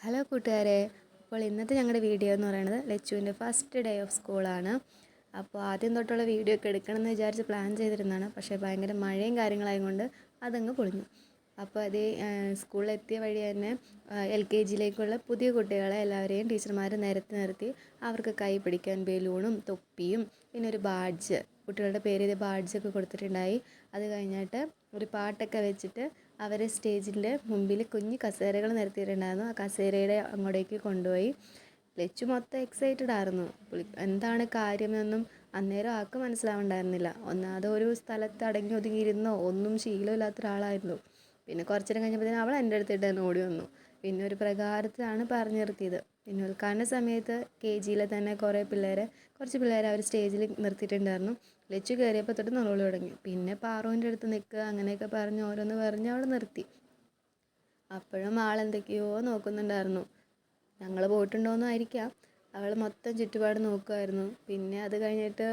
Hello കൂട്ടുകാരെ, അപ്പോൾ ഇന്നത്തെ ഞങ്ങളുടെ വീഡിയോ എന്ന് പറയുന്നത് ലച്ചുവിൻ്റെ ഫസ്റ്റ് ഡേ ഓഫ് സ്കൂളാണ്. അപ്പോൾ ആദ്യം തൊട്ടുള്ള വീഡിയോ ഒക്കെ എടുക്കണമെന്ന് വിചാരിച്ച് പ്ലാൻ ചെയ്തിരുന്നതാണ്. പക്ഷേ ഭയങ്കര മഴയും കാര്യങ്ങളായതുകൊണ്ട് അതങ്ങ് പൊളിഞ്ഞു. അപ്പോൾ അത് സ്കൂളിലെത്തിയ വഴി തന്നെ LKG-യിലേക്കുള്ള പുതിയ കുട്ടികളെ എല്ലാവരെയും ടീച്ചർമാർ നിർത്തി അവർക്ക് കൈ പിടിക്കാൻ ബലൂണും തൊപ്പിയും പിന്നെ ഒരു ബാഡ്ജ്, കുട്ടികളുടെ പേര് ബാഡ്ജൊക്കെ കൊടുത്തിട്ടുണ്ടായി. അത് കഴിഞ്ഞിട്ട് ഒരു പാട്ടൊക്കെ വെച്ചിട്ട് അവരെ സ്റ്റേജിൻ്റെ മുമ്പിൽ കുഞ്ഞ് കസേരകൾ നിരത്തിയിട്ടുണ്ടായിരുന്നു. ആ കസേരയുടെ അങ്ങോട്ടേക്ക് കൊണ്ടുപോയി. ലച്ചു മൊത്തം എക്സൈറ്റഡ് ആയിരുന്നു. എന്താണ് കാര്യമെന്നൊന്നും അന്നേരം ആൾക്ക് മനസ്സിലാവുണ്ടായിരുന്നില്ല. ഒന്നാമത് ഒരു സ്ഥലത്ത് അടങ്ങി ഒതുങ്ങിയിരുന്നോ ഒന്നും ശീലമില്ലാത്ത ഒരാളായിരുന്നു. പിന്നെ കുറച്ച് നേരം കഴിഞ്ഞപ്പോഴത്തേനും അവൾ എൻ്റെ അടുത്തിട്ട് തന്നെ ഓടി വന്നു. പിന്നെ ഒരു പ്രകാരത്തിലാണ് പറഞ്ഞു നിർത്തിയത്. പിന്നെ ഉദ്ഘാടന സമയത്ത് KG-യിലെ തന്നെ കുറച്ച് പിള്ളേരെ അവർ സ്റ്റേജിൽ നിർത്തിയിട്ടുണ്ടായിരുന്നു. ലച്ചു കയറിയപ്പോൾ തൊട്ട് നിറവിളി തുടങ്ങി. പിന്നെ പാറുവിൻ്റെ അടുത്ത് നിൽക്കുക അങ്ങനെയൊക്കെ പറഞ്ഞ് ഓരോന്ന് പറഞ്ഞ് അവൾ നിർത്തി. അപ്പോഴും ആളെന്തൊക്കെയോ നോക്കുന്നുണ്ടായിരുന്നു. ഞങ്ങൾ പോയിട്ടുണ്ടോയെന്നും ആയിരിക്കാം. അവൾ മൊത്തം ചുറ്റുപാട് നോക്കുമായിരുന്നു. പിന്നെ അത് കഴിഞ്ഞിട്ട്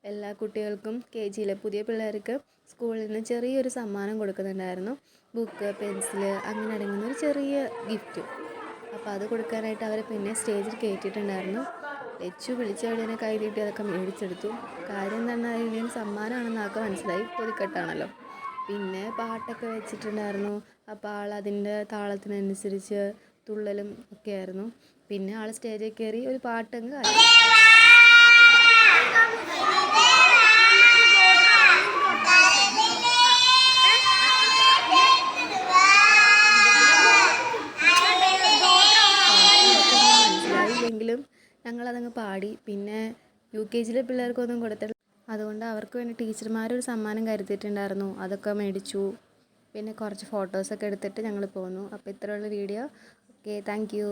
എല്ലാ കുട്ടികൾക്കും KG-യിലെ പുതിയ പിള്ളേർക്ക് സ്കൂളിൽ നിന്ന് ചെറിയൊരു സമ്മാനം കൊടുക്കുന്നുണ്ടായിരുന്നു. ബുക്ക്, പെൻസില് അങ്ങനെ അടങ്ങുന്ന ഒരു ചെറിയ ഗിഫ്റ്റ്. അപ്പോൾ അത് കൊടുക്കാനായിട്ട് അവരെ പിന്നെ സ്റ്റേജിൽ കയറ്റിയിട്ടുണ്ടായിരുന്നു. ലച്ചു വിളിച്ചവിടെ കൈ നീട്ടി അതൊക്കെ മേടിച്ചെടുത്തു. കാര്യം എന്താണെന്ന് അതിനും സമ്മാനമാണെന്ന് ആൾക്ക് മനസ്സിലായി. കൊതിക്കെട്ടാണല്ലോ. പിന്നെ പാട്ടൊക്കെ വെച്ചിട്ടുണ്ടായിരുന്നു. അപ്പോൾ ആൾ അതിൻ്റെ താളത്തിനനുസരിച്ച് തുള്ളലും ഒക്കെ ആയിരുന്നു. പിന്നെ ആൾ സ്റ്റേജിൽ കയറി ഒരു പാട്ടങ്ങ് കാട്ടി. മനസ്സിലായില്ലെങ്കിലും ഞങ്ങളതങ്ങ് പാടി. പിന്നെ UKG-യിലെ പിള്ളേർക്കൊന്നും കൊടുത്തില്ല. അതുകൊണ്ട് അവർക്ക് വേണ്ടി ടീച്ചർമാരൊരു സമ്മാനം കരുതിയിട്ടുണ്ടായിരുന്നു. അതൊക്കെ മേടിച്ചു. പിന്നെ കുറച്ച് ഫോട്ടോസൊക്കെ എടുത്തിട്ട് ഞങ്ങൾ പോന്നു. അപ്പോൾ ഇത്രയുള്ള വീഡിയോ. Okay, thank you.